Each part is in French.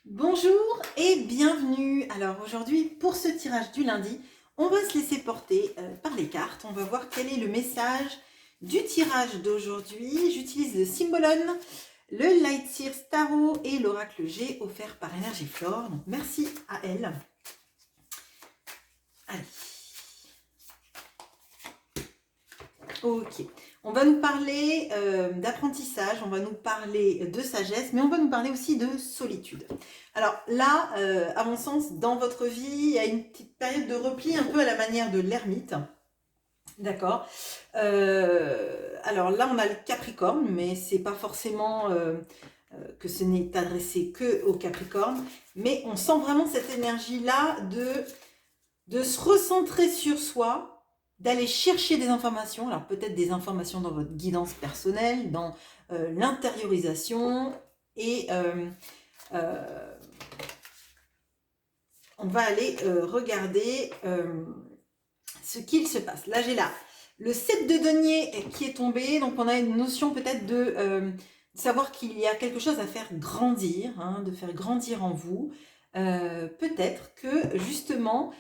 Bonjour et bienvenue. Alors aujourd'hui, pour ce tirage du lundi, on va se laisser porter par les cartes. On va voir quel est le message du tirage d'aujourd'hui. J'utilise le Symbolon, le Light Seers Tarot et l'Oracle G offert par Énergie Flore. Donc merci à elle. Allez. Ok. On va nous parler d'apprentissage, on va nous parler de sagesse, mais on va nous parler aussi de solitude. Alors là, à mon sens, dans votre vie, il y a une petite période de repli un peu à la manière de l'ermite. D'accord. Alors là, on a le Capricorne, mais c'est pas forcément que ce n'est adressé que au Capricorne, mais on sent vraiment cette énergie-là de se recentrer sur soi, d'aller chercher des informations, alors peut-être des informations dans votre guidance personnelle, dans l'intériorisation, et on va aller regarder ce qu'il se passe. Là, j'ai là le 7 de denier qui est tombé, donc on a une notion peut-être de savoir qu'il y a quelque chose à faire grandir, hein, de faire grandir en vous. Peut-être que justement,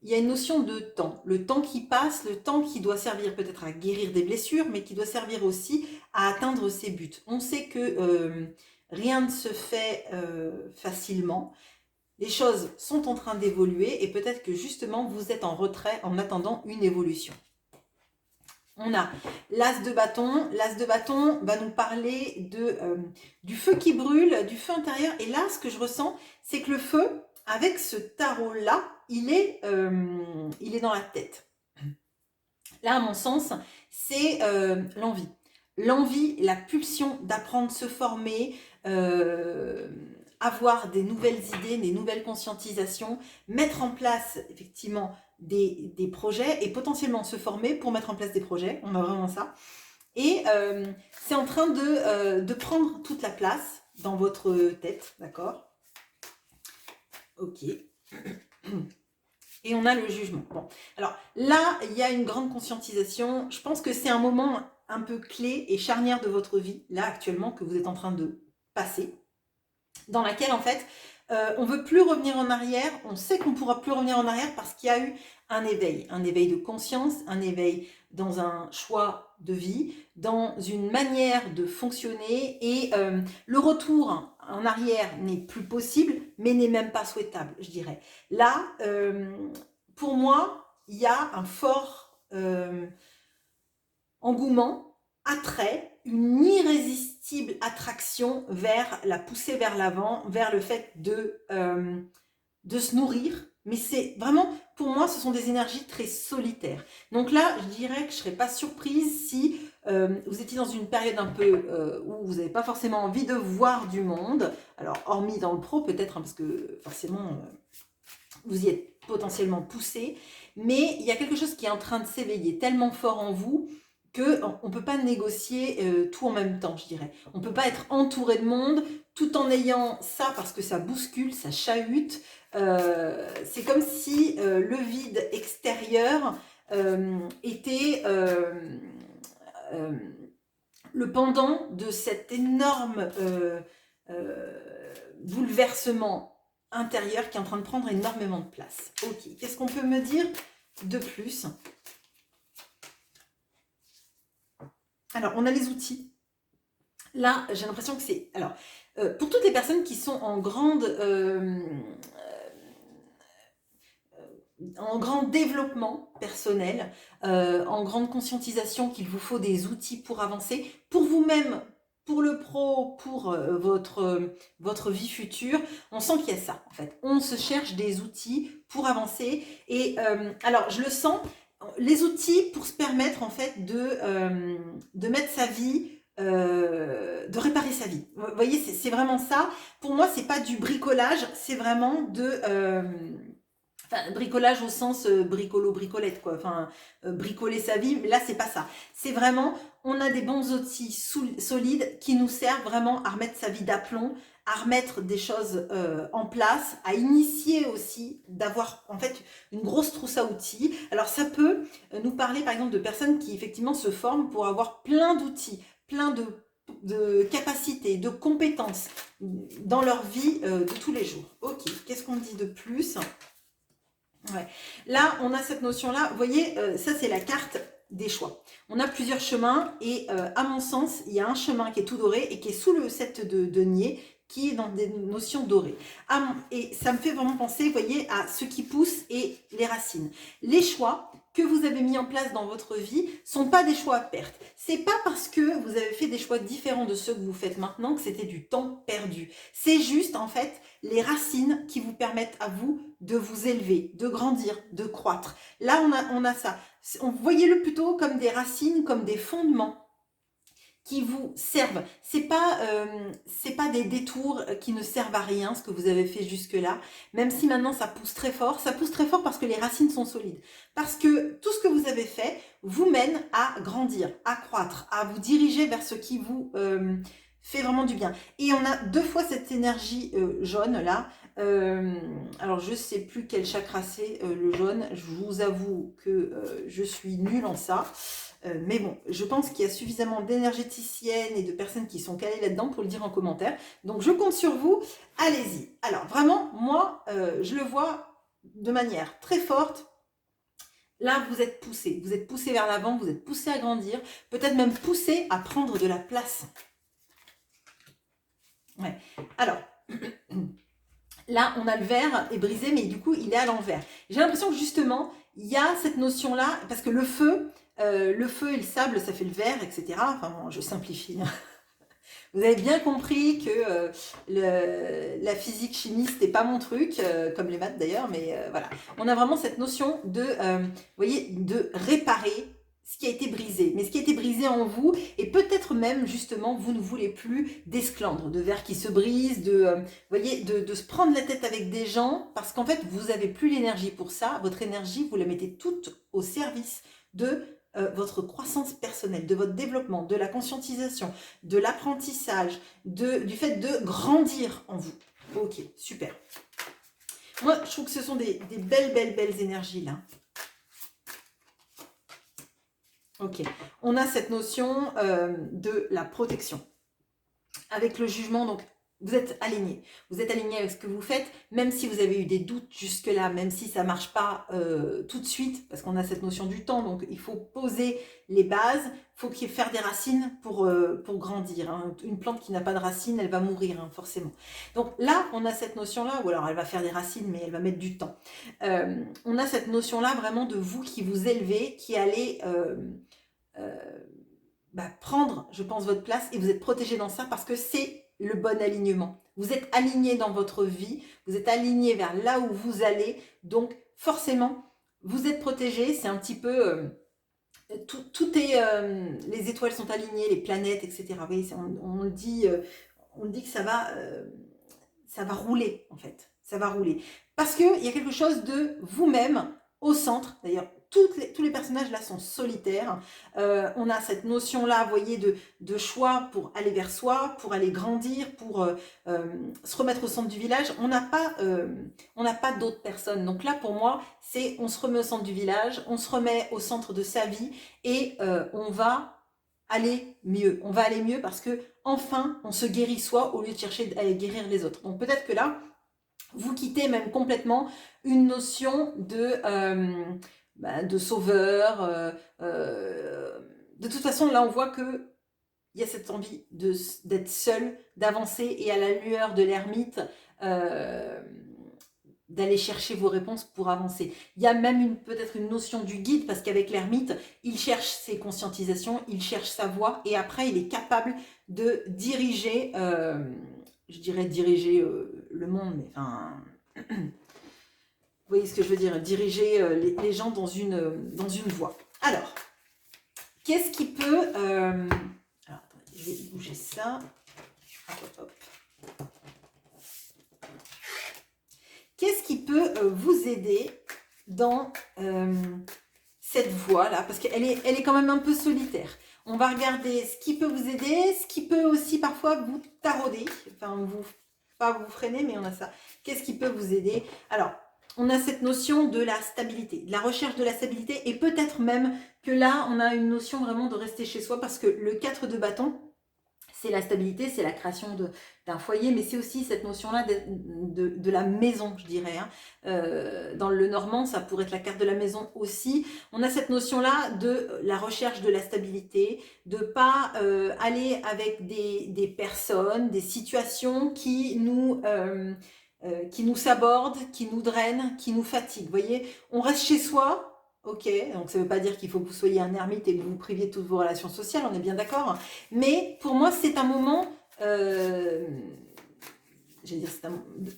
il y a une notion de temps, le temps qui passe, le temps qui doit servir peut-être à guérir des blessures, mais qui doit servir aussi à atteindre ses buts. On sait que rien ne se fait facilement. Les choses sont en train d'évoluer et peut-être que justement vous êtes en retrait en attendant une évolution. On a l'as de bâton. L'as de bâton va nous parler du feu qui brûle, du feu intérieur. Et là, ce que je ressens, c'est que le feu, avec ce tarot-là, il est dans la tête. Là, à mon sens, c'est l'envie. L'envie, la pulsion d'apprendre, se former, avoir des nouvelles idées, des nouvelles conscientisations, mettre en place effectivement des projets et potentiellement se former pour mettre en place des projets. On a vraiment ça. Et c'est en train de prendre toute la place dans votre tête, d'accord? Ok. Et on a le jugement. Bon, alors là, il y a une grande conscientisation. Je pense que c'est un moment un peu clé et charnière de votre vie, là actuellement, que vous êtes en train de passer, dans laquelle en fait, on ne veut plus revenir en arrière. On sait qu'on ne pourra plus revenir en arrière parce qu'il y a eu un éveil de conscience, un éveil dans un choix de vie, dans une manière de fonctionner et le retour en arrière n'est plus possible, mais n'est même pas souhaitable, je dirais. Là, pour moi, il y a un fort engouement, attrait, une irrésistible attraction vers la poussée vers l'avant, vers le fait de se nourrir. Mais c'est vraiment, pour moi, ce sont des énergies très solitaires. Donc là, je dirais que je ne serais pas surprise si vous étiez dans une période un peu où vous n'avez pas forcément envie de voir du monde. Alors, hormis dans le pro, peut-être, hein, parce que forcément, vous y êtes potentiellement poussé. Mais il y a quelque chose qui est en train de s'éveiller tellement fort en vous qu'on ne peut pas négocier tout en même temps, je dirais. On ne peut pas être entouré de monde tout en ayant ça parce que ça bouscule, ça chahute. C'est comme si le vide extérieur était le pendant de cet énorme bouleversement intérieur qui est en train de prendre énormément de place. Ok, qu'est-ce qu'on peut me dire de plus? Alors, on a les outils. Là, j'ai l'impression que c'est... Alors, pour toutes les personnes qui sont en grand développement personnel, en grande conscientisation qu'il vous faut des outils pour avancer, pour vous-même, pour le pro, pour votre vie future, on sent qu'il y a ça en fait. On se cherche des outils pour avancer et alors je le sens, les outils pour se permettre en fait de mettre sa vie, de réparer sa vie. Vous voyez, c'est vraiment ça. Pour moi, c'est pas du bricolage, c'est vraiment enfin, bricolage au sens bricolo-bricolette, quoi. Enfin, bricoler sa vie, mais là, c'est pas ça. C'est vraiment, on a des bons outils solides qui nous servent vraiment à remettre sa vie d'aplomb, à remettre des choses en place, à initier aussi, d'avoir en fait une grosse trousse à outils. Alors, ça peut nous parler, par exemple, de personnes qui effectivement se forment pour avoir plein d'outils, plein de de capacité, de compétences dans leur vie de tous les jours. Ok, qu'est-ce qu'on dit de plus? Ouais. Là, on a cette notion-là. Vous voyez, ça, c'est la carte des choix. On a plusieurs chemins et à mon sens, il y a un chemin qui est tout doré et qui est sous le 7 de denier, qui est dans des notions dorées. Et ça me fait vraiment penser, vous voyez, à ce qui pousse et les racines. Les choix que vous avez mis en place dans votre vie sont pas des choix à perte. C'est pas parce que vous avez fait des choix différents de ceux que vous faites maintenant que c'était du temps perdu. C'est juste, en fait, les racines qui vous permettent à vous de vous élever, de grandir, de croître. Là, on a ça. Voyez-le plutôt comme des racines, comme des fondements qui vous servent. C'est pas des détours qui ne servent à rien, ce que vous avez fait jusque-là, même si maintenant ça pousse très fort. Ça pousse très fort parce que les racines sont solides. Parce que tout ce que vous avez fait vous mène à grandir, à croître, à vous diriger vers ce qui vous fait vraiment du bien. Et on a deux fois cette énergie jaune là. Alors je sais plus quel chakra c'est le jaune. Je vous avoue que je suis nulle en ça. Mais bon, je pense qu'il y a suffisamment d'énergéticiennes et de personnes qui sont calées là-dedans pour le dire en commentaire. Donc je compte sur vous, allez-y. Alors vraiment, moi, je le vois de manière très forte. Là, vous êtes poussé vers l'avant, vous êtes poussé à grandir, peut-être même poussé à prendre de la place. Ouais. Alors, là, on a le verre est brisé, mais du coup, il est à l'envers. J'ai l'impression que justement, il y a cette notion-là, parce que le feu et le sable, ça fait le verre, etc. Enfin, bon, je simplifie. Vous avez bien compris que la physique chimie, c'était pas mon truc, comme les maths d'ailleurs, mais voilà. On a vraiment cette notion de, vous voyez, de réparer ce qui a été brisé, mais ce qui a été brisé en vous, et peut-être même justement vous ne voulez plus d'esclandre, de verre qui se brise, vous voyez, de se prendre la tête avec des gens, parce qu'en fait vous n'avez plus l'énergie pour ça. Votre énergie, vous la mettez toute au service de votre croissance personnelle, de votre développement, de la conscientisation, de l'apprentissage, du fait de grandir en vous. Ok, super. Moi, je trouve que ce sont des belles énergies là. Ok, on a cette notion de la protection. Avec le jugement, donc vous êtes aligné. Vous êtes aligné avec ce que vous faites, même si vous avez eu des doutes jusque-là, même si ça ne marche pas tout de suite, parce qu'on a cette notion du temps, donc il faut poser les bases, il faut faire des racines pour grandir. Hein. Une plante qui n'a pas de racines, elle va mourir, hein, forcément. Donc là, on a cette notion-là, ou alors elle va faire des racines, mais elle va mettre du temps. On a cette notion-là vraiment de vous qui vous élevez, qui allez prendre, je pense, votre place, et vous êtes protégé dans ça, parce que c'est le bon alignement. Vous êtes aligné dans votre vie, vous êtes aligné vers là où vous allez, donc forcément, vous êtes protégé. C'est un petit peu... tout est... les étoiles sont alignées, les planètes, etc. Vous voyez, on dit que ça va rouler, en fait. Ça va rouler. Parce qu'il y a quelque chose de vous-même au centre. D'ailleurs, tous les personnages là sont solitaires. On a cette notion-là, vous voyez, de choix pour aller vers soi, pour aller grandir, pour se remettre au centre du village. On n'a pas d'autres personnes. Donc là, pour moi, c'est on se remet au centre du village, on se remet au centre de sa vie et on va aller mieux. On va aller mieux parce que enfin, on se guérit soi au lieu de chercher à guérir les autres. Donc peut-être que là, vous quittez même complètement une notion de sauveur. De toute façon, là, on voit que il y a cette envie d'être seul, d'avancer et à la lueur de l'ermite, d'aller chercher vos réponses pour avancer. Il y a même peut-être une notion du guide, parce qu'avec l'ermite, il cherche ses conscientisations, il cherche sa voie, et après, il est capable de diriger, je dirais diriger le monde, mais enfin... Vous voyez ce que je veux dire, diriger les gens dans une voie. Alors, qu'est-ce qui peut... alors, attendez, je vais bouger ça. Hop. Qu'est-ce qui peut vous aider dans cette voie-là? Parce qu'elle est quand même un peu solitaire. On va regarder ce qui peut vous aider, ce qui peut aussi parfois vous tarauder. Enfin, pas vous freiner, mais on a ça. Qu'est-ce qui peut vous aider? Alors, on a cette notion de la stabilité, de la recherche de la stabilité, et peut-être même que là, on a une notion vraiment de rester chez soi, parce que le 4 de bâton, c'est la stabilité, c'est la création d'un foyer, mais c'est aussi cette notion-là de la maison, je dirais. Hein. Dans le normand, ça pourrait être la carte de la maison aussi. On a cette notion-là de la recherche de la stabilité, de pas aller avec des personnes, des situations qui nous sabordent, qui nous drainent, qui nous fatiguent. Vous voyez, on reste chez soi. Ok, donc ça ne veut pas dire qu'il faut que vous soyez un ermite et que vous vous priviez de toutes vos relations sociales, on est bien d'accord. Mais pour moi, c'est un moment, j'allais dire, c'est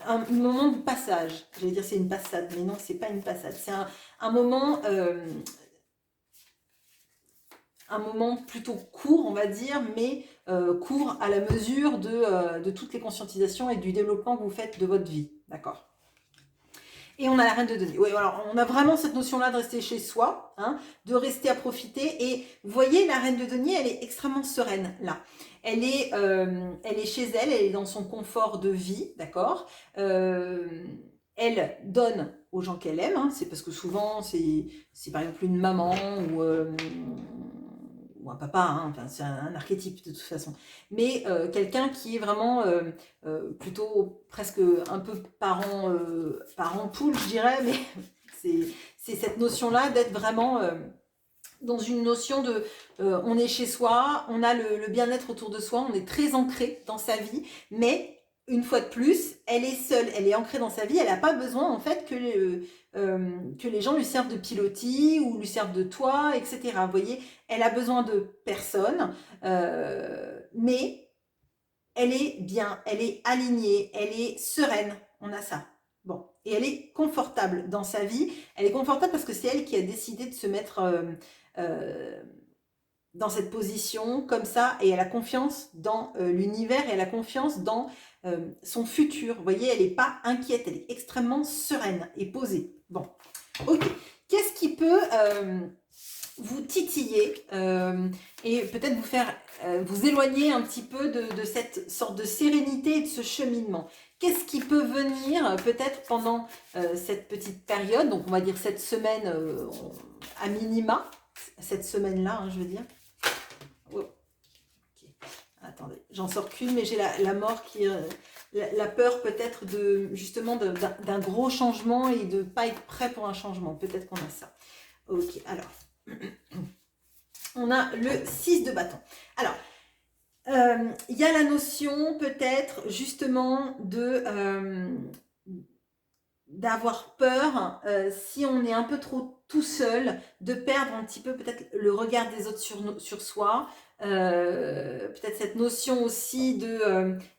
un moment de passage. J'allais dire, c'est une passade, mais non, c'est pas une passade. C'est un moment plutôt court, on va dire, mais court à la mesure de toutes les conscientisations et du développement que vous faites de votre vie, d'accord ? Et on a la reine de denier. Oui, alors on a vraiment cette notion-là de rester chez soi, hein, de rester à profiter. Et vous voyez, la reine de denier, elle est extrêmement sereine là. Elle est chez elle, elle est dans son confort de vie, d'accord. Elle donne aux gens qu'elle aime. Hein, c'est parce que souvent, c'est par exemple une maman ou un papa, hein, enfin, c'est un archétype de toute façon, mais quelqu'un qui est vraiment plutôt presque un peu parent poule, je dirais, mais c'est cette notion-là d'être vraiment dans une notion de on est chez soi, on a le bien-être autour de soi, on est très ancré dans sa vie, mais une fois de plus, elle est seule, elle est ancrée dans sa vie, elle n'a pas besoin en fait que les gens lui servent de pilotis ou lui servent de toit, etc. Vous voyez, elle a besoin de personne, mais elle est bien, elle est alignée, elle est sereine, on a ça. Bon, et elle est confortable dans sa vie, elle est confortable parce que c'est elle qui a décidé de se mettre dans cette position comme ça, et elle a confiance dans l'univers, et elle a confiance dans son futur. Vous voyez, elle n'est pas inquiète, elle est extrêmement sereine et posée. Bon, ok. Qu'est-ce qui peut vous titiller et peut-être vous faire vous éloigner un petit peu de cette sorte de sérénité et de ce cheminement? Qu'est-ce qui peut venir peut-être pendant cette petite période, donc on va dire cette semaine à minima, cette semaine-là, hein, je veux dire. Oh. Okay. Attendez, j'en sors qu'une, mais j'ai la mort qui... la peur peut-être justement d'un gros changement et de ne pas être prêt pour un changement. Peut-être qu'on a ça. Ok, alors... On a le 6 de bâton. Alors, il y a la notion peut-être justement d'avoir peur, si on est un peu trop tout seul, de perdre un petit peu peut-être le regard des autres sur soi. Peut-être cette notion aussi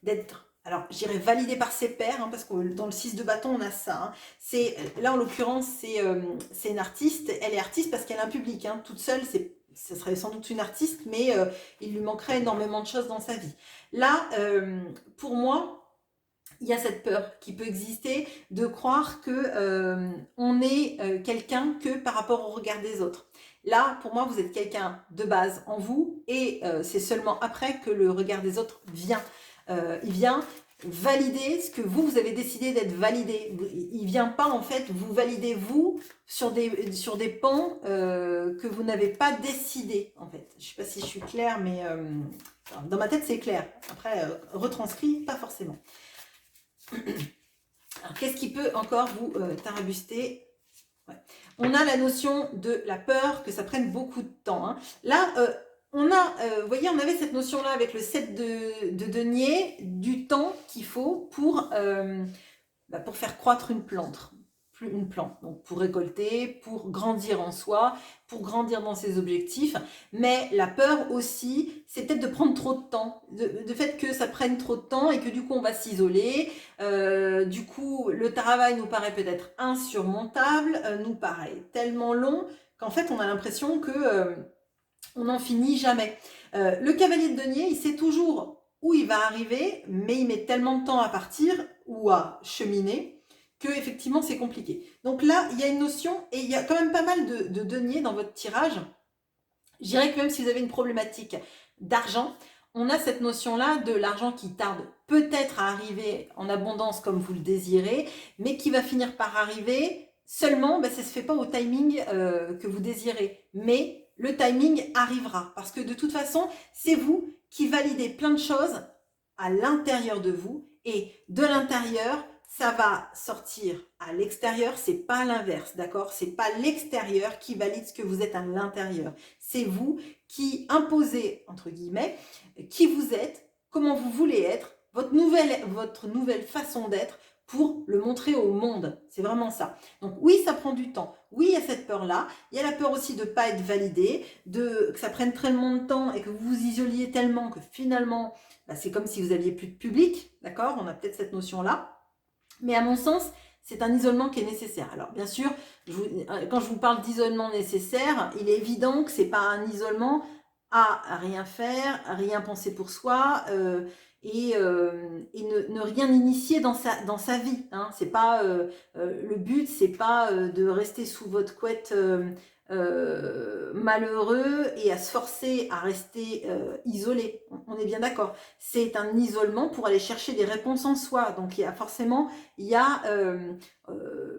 d'être... Alors, je dirais validé par ses pairs, hein, parce que dans le 6 de bâton, on a ça. Hein. Là, en l'occurrence, c'est une artiste. Elle est artiste parce qu'elle a un public. Hein. Toute seule, ça serait sans doute une artiste, mais il lui manquerait énormément de choses dans sa vie. Là, pour moi, il y a cette peur qui peut exister de croire que on est quelqu'un que par rapport au regard des autres. Là, pour moi, vous êtes quelqu'un de base en vous, et c'est seulement après que le regard des autres vient. Il vient valider ce que vous avez décidé d'être validé. Il vient pas en fait vous valider vous sur des pans que vous n'avez pas décidé en fait. Je sais pas si je suis claire, mais dans ma tête c'est clair. Après retranscrit pas forcément. Alors qu'est-ce qui peut encore vous tarabuster? Ouais. On a la notion de la peur, que ça prenne beaucoup de temps. Hein. Là, on a, vous voyez, on avait cette notion-là avec le 7 de denier, du temps qu'il faut pour faire croître une plante. Donc pour récolter, pour grandir en soi, pour grandir dans ses objectifs. Mais la peur aussi, c'est peut-être de prendre trop de temps, de fait que ça prenne trop de temps et que du coup on va s'isoler. Du coup, le travail nous paraît peut-être insurmontable, nous paraît tellement long qu'en fait on a l'impression que on n'en finit jamais. Le cavalier de denier, il sait toujours où il va arriver, mais il met tellement de temps à partir ou à cheminer que effectivement c'est compliqué. Donc là, il y a une notion, et il y a quand même pas mal de deniers dans votre tirage. Je dirais que même si vous avez une problématique d'argent, on a cette notion-là de l'argent qui tarde peut-être à arriver en abondance comme vous le désirez, mais qui va finir par arriver seulement, ça ne se fait pas au timing que vous désirez. Mais le timing arrivera, parce que de toute façon, c'est vous qui validez plein de choses à l'intérieur de vous et de l'intérieur, ça va sortir à l'extérieur, c'est pas l'inverse, d'accord? C'est pas l'extérieur qui valide ce que vous êtes à l'intérieur. C'est vous qui imposez, entre guillemets, qui vous êtes, comment vous voulez être, votre nouvelle façon d'être pour le montrer au monde. C'est vraiment ça. Donc oui, ça prend du temps. Oui, il y a cette peur-là. Il y a la peur aussi de ne pas être validé, que ça prenne tellement de temps et que vous vous isoliez tellement que finalement, bah, c'est comme si vous aviez plus de public, d'accord? On a peut-être cette notion-là. Mais à mon sens, c'est un isolement qui est nécessaire. Alors bien sûr, quand je vous parle d'isolement nécessaire, il est évident que ce n'est pas un isolement à rien faire, à rien penser pour soi et ne rien initier dans sa vie. Hein. C'est pas, le but, c'est pas de rester sous votre couette malheureux et à se forcer à rester isolé. On est bien d'accord. C'est un isolement pour aller chercher des réponses en soi. Donc il y a forcément, il y a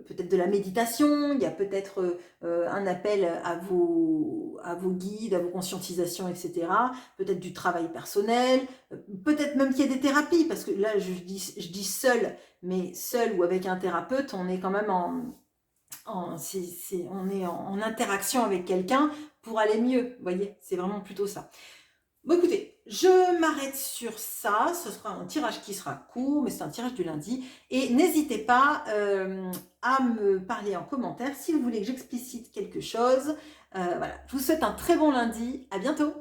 peut-être de la méditation, il y a peut-être un appel à vos guides, à vos conscientisations, etc. Peut-être du travail personnel, peut-être même qu'il y a des thérapies, parce que là je dis seul, mais seul ou avec un thérapeute, on est quand même on est en interaction avec quelqu'un pour aller mieux, vous voyez, c'est vraiment plutôt ça. Bon écoutez, je m'arrête sur ça, ce sera un tirage qui sera court, mais c'est un tirage du lundi, et n'hésitez pas à me parler en commentaire si vous voulez que j'explicite quelque chose. Voilà, je vous souhaite un très bon lundi, à bientôt.